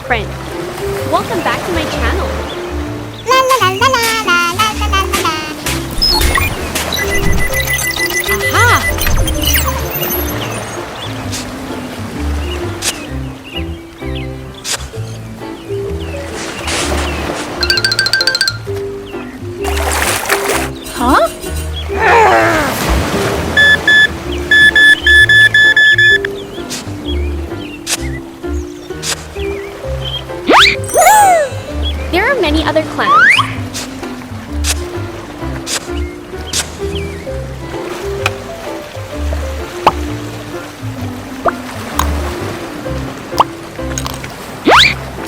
friend! Welcome back to my channel! La la la la la la la la la la. Aha! Huh? There are many other clams.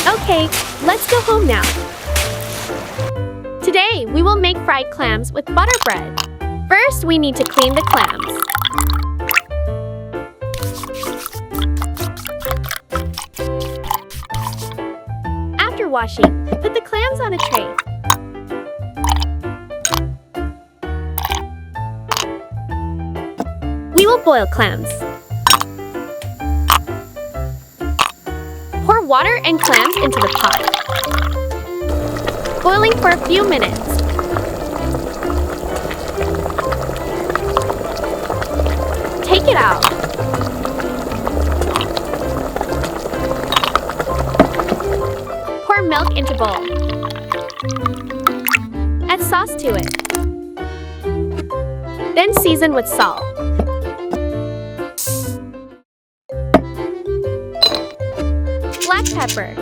Okay, let's go home now. Today, we will make fried clams with butter bread. First, we need to clean the clams. After washing, put the clams on a tray. We will boil clams. Pour water and clams into the pot. Boiling for a few minutes. Take it out. Pour milk into bowl. Add sauce to it. Then season with salt. Black pepper.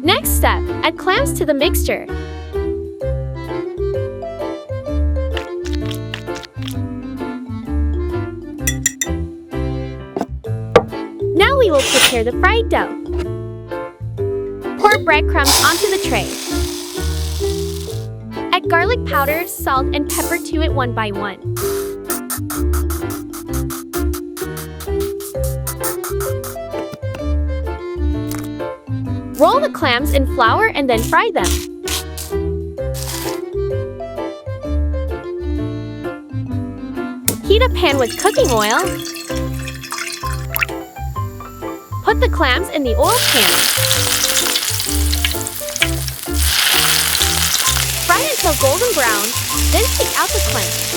Next step, add clams to the mixture. Now we will prepare the fried dough. Pour breadcrumbs onto the tray. Add garlic powder, salt, and pepper to it one by one. Roll the clams in flour and then fry them. Heat a pan with cooking oil. Put the clams in the oil pan. Fry until golden brown, then take out the clams.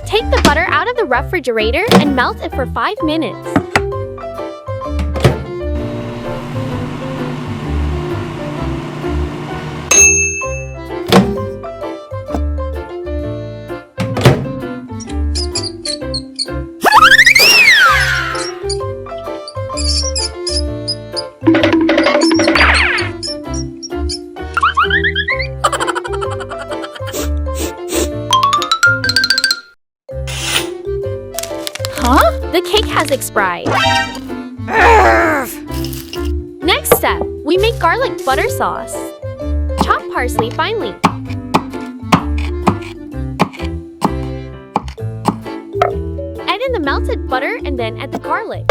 Take the butter out of the refrigerator and melt it for 5 minutes. Huh? The cake has expired. Next step, we make garlic butter sauce. Chop parsley finely. Add in the melted butter and then add the garlic.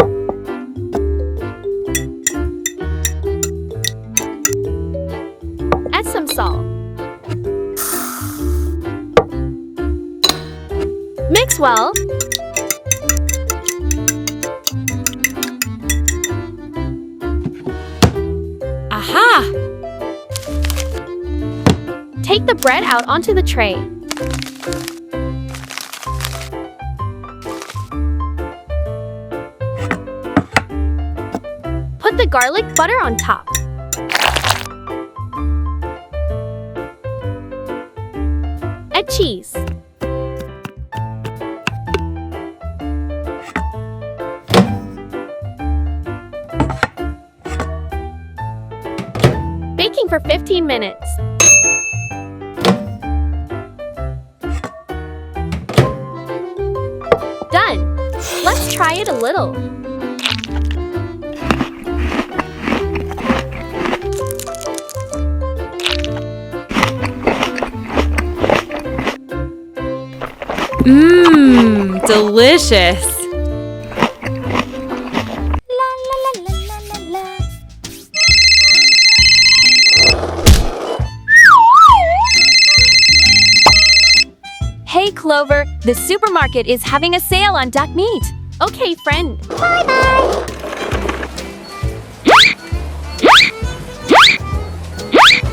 Add some salt. Mix well. Aha! Take the bread out onto the tray. Put the garlic butter on top. Add cheese. Baking for 15 minutes. Done! Let's try it a little. Mmm, delicious! La la la la la la la. Clover, the supermarket is having a sale on duck meat. Okay, friend. Bye-bye.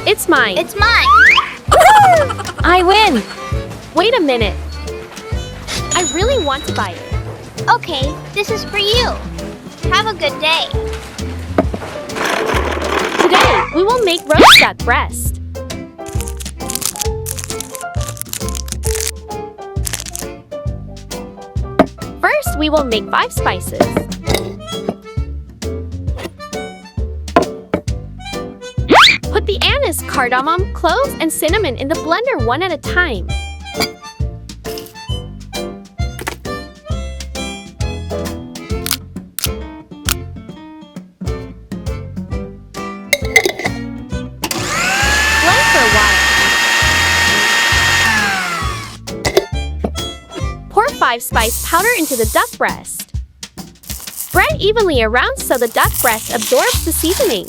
It's mine. It's mine. I win. Wait a minute. I really want to buy it. Okay, this is for you. Have a good day. Today, we will make roast duck breast. First, we will make 5 spices. Put the anise, cardamom, cloves, and cinnamon in the blender one at a time. Blend for a while. Pour 5 spice powder into the duck breast. Spread evenly around so the duck breast absorbs the seasoning.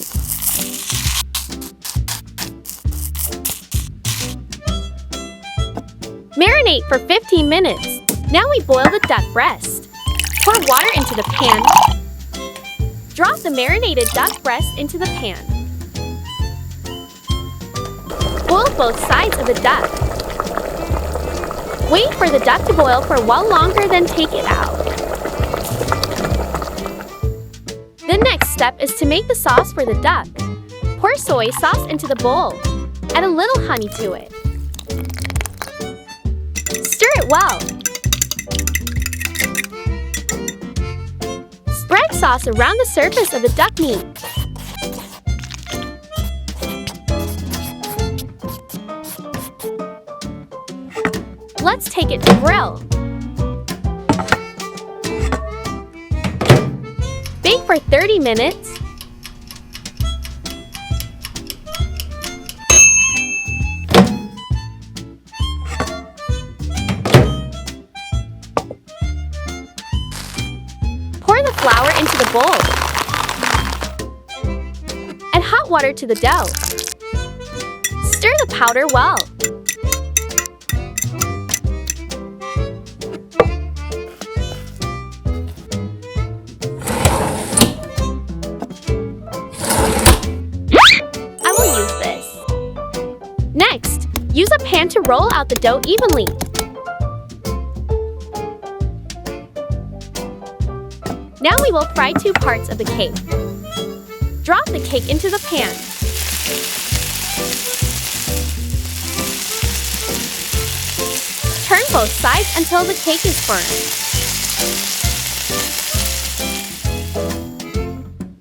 Marinate for 15 minutes. Now we boil the duck breast. Pour water into the pan. Drop the marinated duck breast into the pan. Boil both sides of the duck. Wait for the duck to boil for a while longer, then take it out. The next step is to make the sauce for the duck. Pour soy sauce into the bowl. Add a little honey to it. Stir it well. Spread sauce around the surface of the duck meat. Let's take it to grill. Bake for 30 minutes. Pour the flour into the bowl. Add hot water to the dough. Stir the powder well. I will use this. Next, use a pan to roll out the dough evenly. Now we will fry 2 parts of the cake. Drop the cake into the pan. Turn both sides until the cake is burned.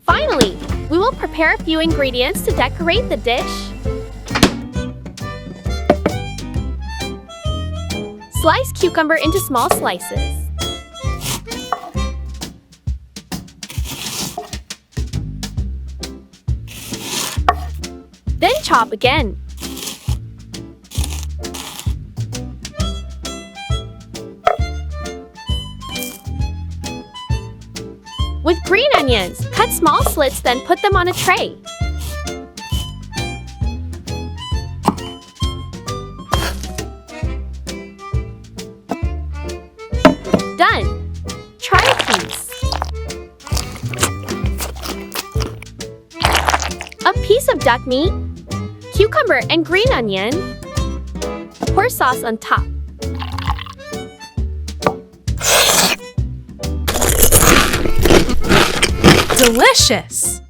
Finally, we will prepare a few ingredients to decorate the dish. Slice cucumber into small slices. Then chop again. With green onions, cut small slits, then put them on a tray. Done! Try a piece. A piece of duck meat, cucumber and green onion. Pour sauce on top. Delicious!